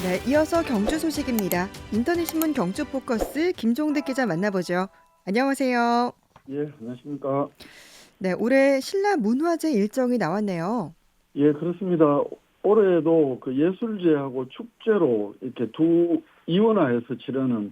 네, 이어서 경주 소식입니다. 인터넷 신문 경주 포커스 김종득 기자 만나보죠. 안녕하세요. 예, 안녕하십니까. 네, 올해 신라 문화제 일정이 나왔네요. 예, 그렇습니다. 올해도 그 예술제하고 축제로 이렇게 두 이원화해서 치르는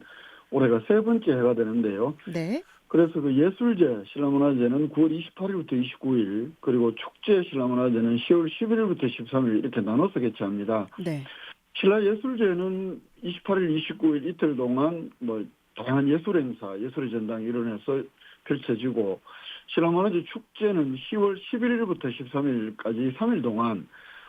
올해가 세 번째 해가 되는데요. 네. 그래서 그 예술제 신라문화제는 9월 28일부터 29일, 그리고 축제 신라문화제는 10월 11일부터 13일 이렇게 나눠서 개최합니다. 네. 신라예술제는 28일, 29일 이틀 동안 뭐 다양한 예술 행사, 예술의 전당이 일어나서 펼쳐지고, 신라문화제 축제는 10월 11일부터 13일까지 3일 동안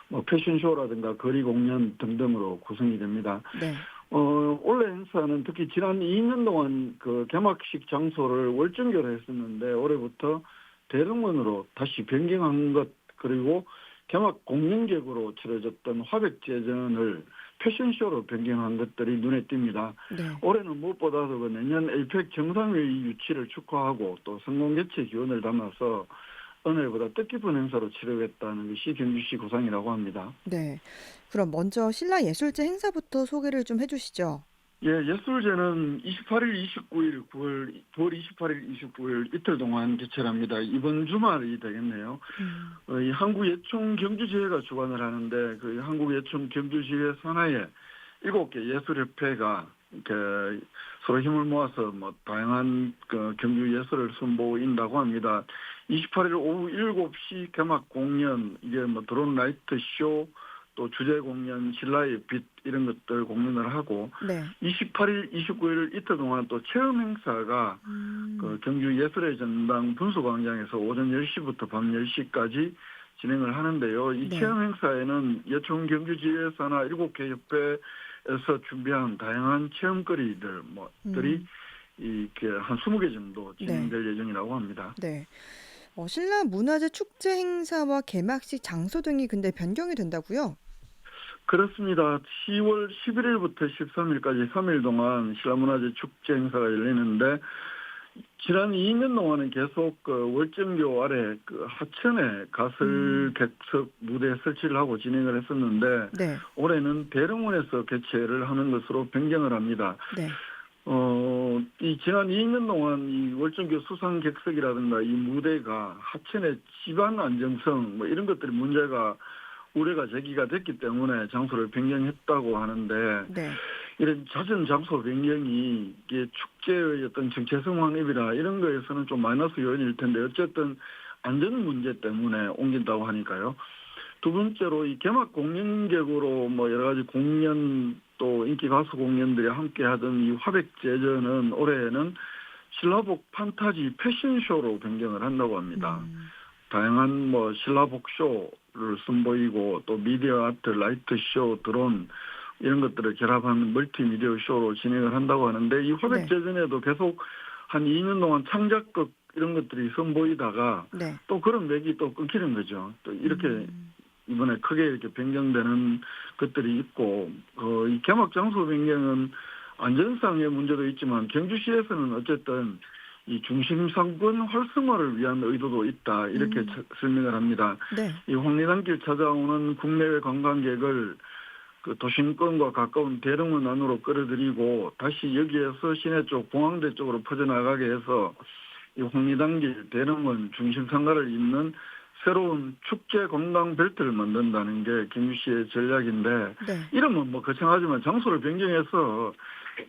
뭐 패션쇼라든가 거리 공연 등등으로 구성이 됩니다. 네. 올해 행사는 특히 지난 2년 동안 그 개막식 장소를 월정교로 했었는데, 올해부터 대릉원으로 다시 변경한 것, 그리고 개막 공연객으로 치러졌던 화백제전을 패션쇼로 변경한 것들이 눈에 띕니다. 네. 올해는 무엇보다도 그 내년 에이펙 정상회의 유치를 축하하고 또 성공 개최 기원을 담아서 은혜보다 뜻깊은 행사로 치르겠다는 것이 경주시 구상이라고 합니다. 네. 그럼 먼저 신라 예술제 행사부터 소개를 좀 해주시죠. 예, 예술제는 28일, 29일, 9월 28일, 29일 이틀 동안 개최를 합니다. 이번 주말이 되겠네요. 이 한국예총 경주지회가 주관을 하는데, 그 한국예총 경주지회 산하에 7개 예술협회가 이렇게 서로 힘을 모아서 뭐 다양한 그 경주 예술을 선보인다고 합니다. 28일 오후 7시 개막 공연, 이게 뭐 드론 라이트 쇼, 또 주제 공연, 신라의 빛 이런 것들 공연을 하고, 네. 28일, 29일 이틀 동안 또 체험 행사가 그 경주 예술의 전당 분수광장에서 오전 10시부터 밤 10시까지 진행을 하는데요. 이 네. 체험 행사에는 예총 경주지회사나 7개 협회에서 준비한 다양한 체험거리들 뭐들이 이렇게 한 20개 정도 네. 진행될 예정이라고 합니다. 네. 신라 문화제 축제 행사와 개막식 장소 등이 근데 변경이 된다고요? 그렇습니다. 10월 11일부터 13일까지 3일 동안 신라문화제 축제 행사가 열리는데, 지난 2년 동안은 계속 그 월정교 아래 그 하천에 가설 객석 무대 설치를 하고 진행을 했었는데, 네. 올해는 대릉원에서 개최를 하는 것으로 변경을 합니다. 네. 이 지난 2년 동안 이 월정교 수상 객석이라든가 이 무대가 하천의 지반 안정성 뭐 이런 것들이 문제가 우려가 제기가 됐기 때문에 장소를 변경했다고 하는데, 네. 이런 잦은 장소 변경이 이게 축제의 어떤 정체성 확립이나 이런 거에서는 좀 마이너스 요인일 텐데, 어쨌든 안전 문제 때문에 옮긴다고 하니까요. 두 번째로 이 개막 공연객으로 뭐 여러 가지 공연 또 인기 가수 공연들이 함께 하던 이 화백제전은 올해에는 신라복 판타지 패션쇼로 변경을 한다고 합니다. 다양한 뭐 신라복 쇼를 선보이고, 또 미디어 아트, 라이트 쇼, 드론 이런 것들을 결합한 멀티미디어 쇼로 진행을 한다고 하는데, 이 네. 화백제전에도 계속 한 2년 동안 창작극 이런 것들이 선보이다가 네. 또 그런 맥이 또 끊기는 거죠. 또 이렇게 이번에 크게 이렇게 변경되는 것들이 있고, 이 개막 장소 변경은 안전상의 문제도 있지만 경주시에서는 어쨌든 이 중심 상권 활성화를 위한 의도도 있다, 이렇게 설명을 합니다. 네. 이 황리단길 찾아오는 국내외 관광객을 그 도심권과 가까운 대릉원 안으로 끌어들이고, 다시 여기에서 시내 쪽 봉황대 쪽으로 퍼져나가게 해서 이 황리단길 대릉원 중심 상가를 잇는 새로운 축제 관광 벨트를 만든다는 게 경주시의 전략인데, 네. 이름은 뭐 거창하지만 장소를 변경해서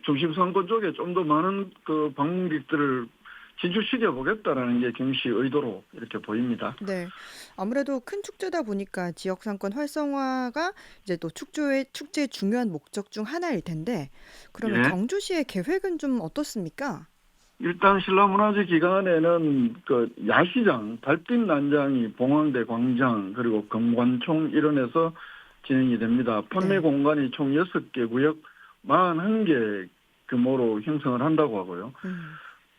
중심 상권 쪽에 좀 더 많은 그 방문객들을 진출시켜 보겠다라는 게 경주시 의도로 이렇게 보입니다. 네. 아무래도 큰 축제다 보니까 지역 상권 활성화가 이제 또 축제의 중요한 목적 중 하나일 텐데, 그러면 예. 경주시의 계획은 좀 어떻습니까? 일단 신라문화제 기간에는 그 야시장, 달빛 난장이 봉황대 광장 그리고 금관총 일원에서 진행이 됩니다. 판매 네. 공간이 총 6개 구역 41개 규모로 형성을 한다고 하고요.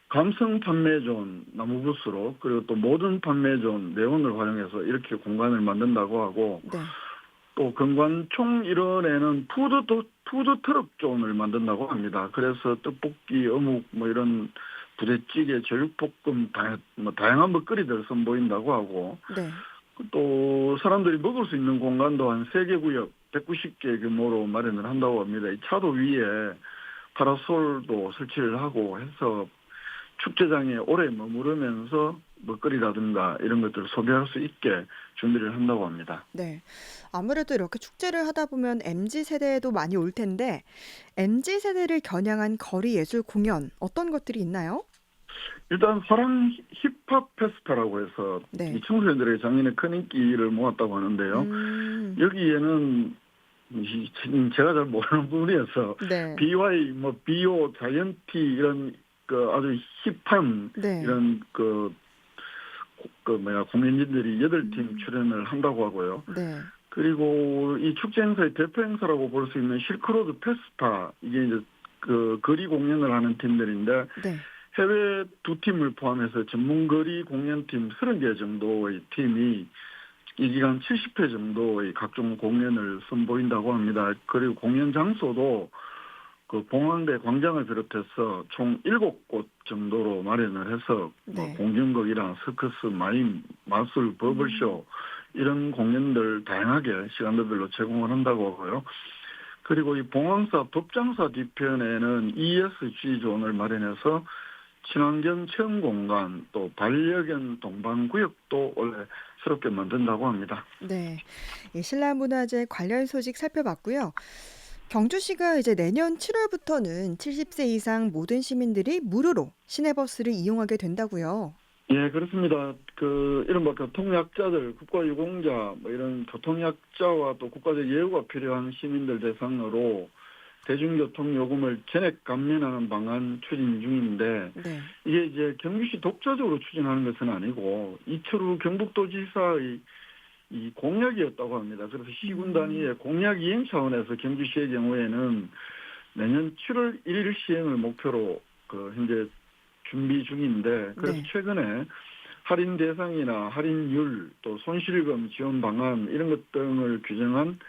감성 판매존 나무부스로, 그리고 또 모든 판매존 네온을 활용해서 이렇게 공간을 만든다고 하고, 네. 또 금관총 일원에는 푸드 트럭 존을 만든다고 합니다. 그래서 떡볶이, 어묵 뭐 이런 부대찌개, 제육볶음 다양한 먹거리들 선보인다고 하고, 네. 또 사람들이 먹을 수 있는 공간도 한 3개 구역 190개 규모로 마련을 한다고 합니다. 이 차도 위에 파라솔도 설치를 하고 해서 축제장에 오래 머무르면서 먹거리라든가 이런 것들을 소비할 수 있게 준비를 한다고 합니다. 네. 아무래도 이렇게 축제를 하다 보면 MZ 세대도 많이 올 텐데 MZ 세대를 겨냥한 거리 예술 공연 어떤 것들이 있나요? 일단 사랑 힙합 페스타라고 해서 이 네. 청소년들의 작년에 큰 인기를 모았다고 하는데요. 음. 여기에는 제가 잘 모르는 부분이어서 네. BY, 뭐 BO, 자이언티 이런 그 아주 힙한 네. 이런 공연진들이 8팀 음. 출연을 한다고 하고요. 네. 그리고 이 축제 행사의 대표 행사라고 볼 수 있는 실크로드 페스타 이게 이제 그 거리 공연을 하는 팀들인데 네. 해외 2팀을 포함해서 전문 거리 공연팀 30개 정도의 팀이 이 기간 70회 정도의 각종 공연을 선보인다고 합니다. 그리고 공연 장소도 그 봉황대 광장을 비롯해서 총 7곳 정도로 마련을 해서 뭐 네. 공중극이랑 서커스, 마임, 마술, 음. 버블쇼 이런 공연들 다양하게 시간대별로 제공을 한다고 하고요. 그리고 이 봉황사 법장사 뒤편에는 ESG 존을 마련해서 친환경 체험 공간 또 반려견 동반 구역도 원래 새롭게 만든다고 합니다. 네. 이 신라문화재 관련 소식 살펴봤고요. 경주시가 이제 내년 7월부터는 70세 이상 모든 시민들이 무료로 시내버스를 이용하게 된다고요. 예, 그렇습니다. 그 이른바 교통약자들, 국가유공자, 뭐 이런 교통약자와 또 국가적 예우가 필요한 시민들 대상으로 대중교통 요금을 전액 감면하는 방안 추진 중인데 네. 이게 이제 경주시 독자적으로 추진하는 것은 아니고 이철우 경북도지사의 이 공약이었다고 합니다. 그래서 시군 음. 단위의 공약 이행 차원에서 경주시의 경우에는 내년 7월 1일 시행을 목표로 현재 준비 중인데 그래서 네. 최근에 할인 대상이나 할인율 또 손실금 지원 방안 이런 것 등을 규정한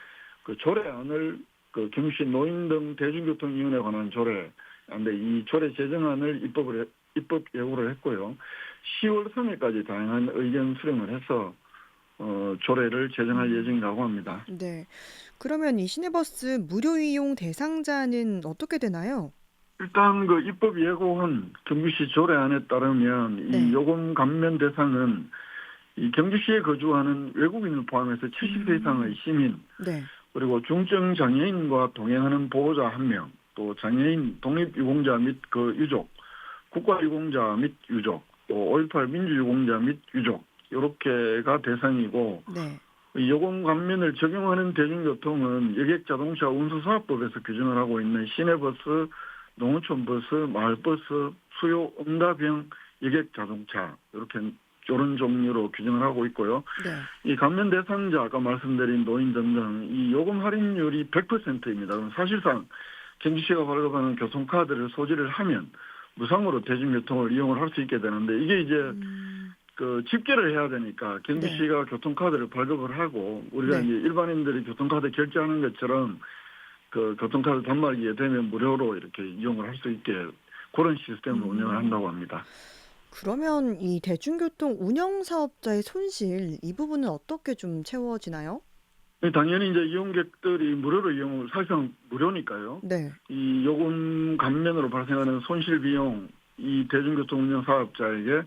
그 조례안을 그 경주시 노인 등 대중교통위원회에 관한 조례인데 이 조례 제정안을 입법 예고를 했고요. 10월 3일까지 다양한 의견 수렴을 해서 조례를 제정할 음. 예정이라고 합니다. 네. 그러면 이 시내버스 무료 이용 대상자는 어떻게 되나요? 일단 그 입법 예고한 경주시 조례안에 따르면 이 네. 요금 감면 대상은 이 경주시에 거주하는 외국인을 포함해서 70세 이상의 음. 시민, 네. 그리고 중증 장애인과 동행하는 보호자 1명, 또 장애인 독립유공자 및 그 유족, 국가유공자 및 유족, 또 5.18 민주유공자 및 유족 이렇게가 대상이고 네. 이 요금 감면을 적용하는 대중교통은 여객자동차 운수사업법에서 규정을 하고 있는 시내버스, 농어촌버스, 마을버스, 수요 응답형 여객자동차 이런 종류로 규정을 하고 있고요. 네. 이 감면 대상자 아까 말씀드린 노인 등등 이 요금 할인율이 100%입니다. 그럼 사실상 경주시가 발급하는 교통카드를 소지를 하면 무상으로 대중교통을 이용을 할 수 있게 되는데 이게 이제 음. 그 집계를 해야 되니까 네. 경주시가 교통카드를 발급을 하고 우리가 네. 이제 일반인들이 교통카드 결제하는 것처럼 그 교통카드 단말기에 되면 무료로 이렇게 이용을 할 수 있게 그런 시스템을 운영을 음. 한다고 합니다. 그러면 이 대중교통 운영 사업자의 손실 이 부분은 어떻게 좀 채워지나요? 당연히 이제 이용객들이 무료로 이용을 사실상 무료니까요. 네. 이 요금 감면으로 발생하는 손실 비용, 이 대중교통 운영 사업자에게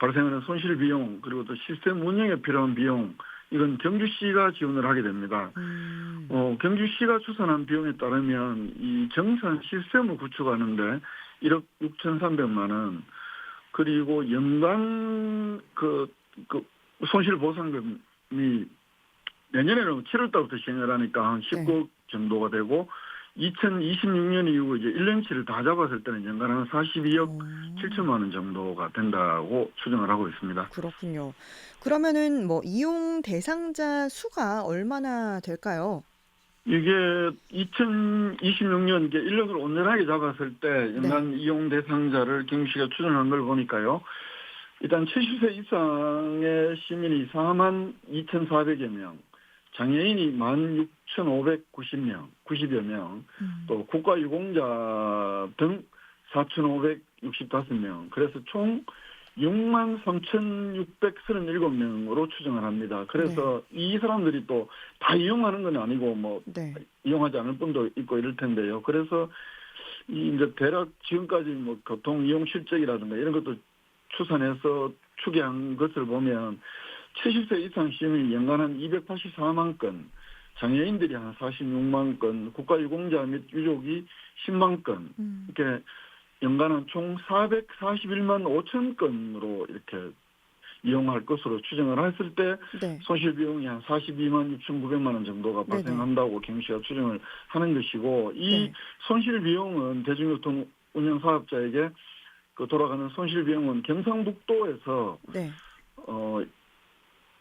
발생하는 손실 비용 그리고 또 시스템 운영에 필요한 비용 이건 경주시가 지원을 하게 됩니다. 음. 경주시가 추산한 비용에 따르면 이 정산 시스템을 구축하는데 1억 6,300만 원 그리고 연간 그 손실 보상금이 내년에는 7월 달부터 시행을 하니까 한 네. 19억 정도가 되고 2026년 이후 이제 1년치를 다 잡았을 때는 연간 한 42억 어. 7천만 원 정도가 된다고 추정을 하고 있습니다. 그렇군요. 그러면은 뭐 이용 대상자 수가 얼마나 될까요? 이게 2026년 이게 1년으로 온전하게 잡았을 때 네. 연간 이용 대상자를 경주시가 추정한 걸 보니까요. 일단 70세 이상의 시민이 4만 2,400여 명, 장애인이 16,590명, 90여 명, 음. 또 국가유공자 등 4,565명. 그래서 총 6만 3,637명으로 추정을 합니다. 네. 그래서 이 사람들이 또 다 이용하는 건 아니고 뭐 네. 이용하지 않을 분도 있고 이럴 텐데요. 그래서 이 이제 대략 지금까지 뭐 교통 이용 실적이라든가 이런 것도 추산해서 추계한 것을 보면 70세 이상 시민이 연간 한 284만 건, 장애인들이 한 46만 건, 국가유공자 및 유족이 10만 건, 음. 이렇게 연간 한 총 441만 5천 건으로 이렇게 이용할 것으로 추정을 했을 때 네. 손실 비용이 한 42만 6,900만 원 정도가 네네. 발생한다고 경시가 추정을 하는 것이고, 이 네. 손실 비용은 대중교통 운영 사업자에게 그 돌아가는 손실 비용은 경상북도에서 네.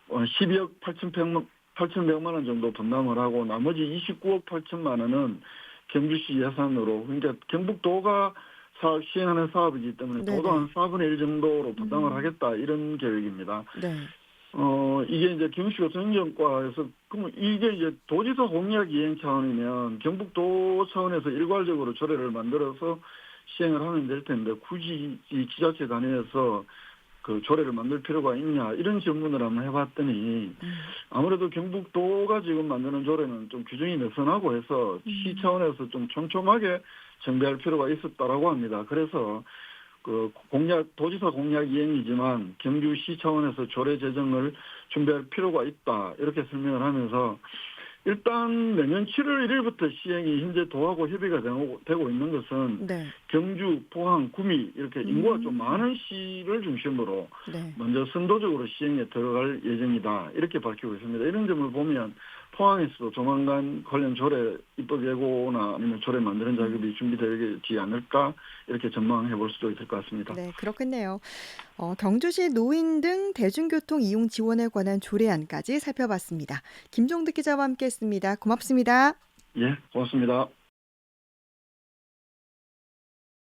12억 8,100만 원 정도 분담을 하고 나머지 29억 8천만 원은 경주시 예산으로, 그러니까 경북도가 시행하는 사업이기 때문에 네네. 도도 한 4분의 1 정도로 부담을 음. 하겠다 이런 계획입니다. 네. 이게 이제 경주교통행정과에서 그러면 이게 이제 도지사 공약 이행 차원이면 경북도 차원에서 일괄적으로 조례를 만들어서 시행을 하면 될 텐데 굳이 이 지자체 단위에서 그 조례를 만들 필요가 있냐 이런 질문을 한번 해봤더니 아무래도 경북도가 지금 만드는 조례는 좀 규정이 느슨하고 해서 시 차원에서 좀 촘촘하게 정비할 필요가 있었다라고 합니다. 그래서 그 도지사 공약 이행이지만 경주시 차원에서 조례 제정을 준비할 필요가 있다 이렇게 설명을 하면서 일단 내년 7월 1일부터 시행이 현재 도하고 협의가 되고 있는 것은 네. 경주, 포항, 구미 이렇게 인구가 좀 많은 시를 중심으로 네. 먼저 선도적으로 시행에 들어갈 예정이다 이렇게 밝히고 있습니다. 이런 점을 보면 포항에서도 조만간 관련 조례 입법 예고나 아니면 조례 만드는 작업이 준비되지 않을까 이렇게 전망해 볼 수도 있을 것 같습니다. 네, 그렇겠네요. 경주시 노인 등 대중교통 이용 지원에 관한 조례안까지 살펴봤습니다. 김종득 기자와 함께했습니다. 고맙습니다. 예, 고맙습니다.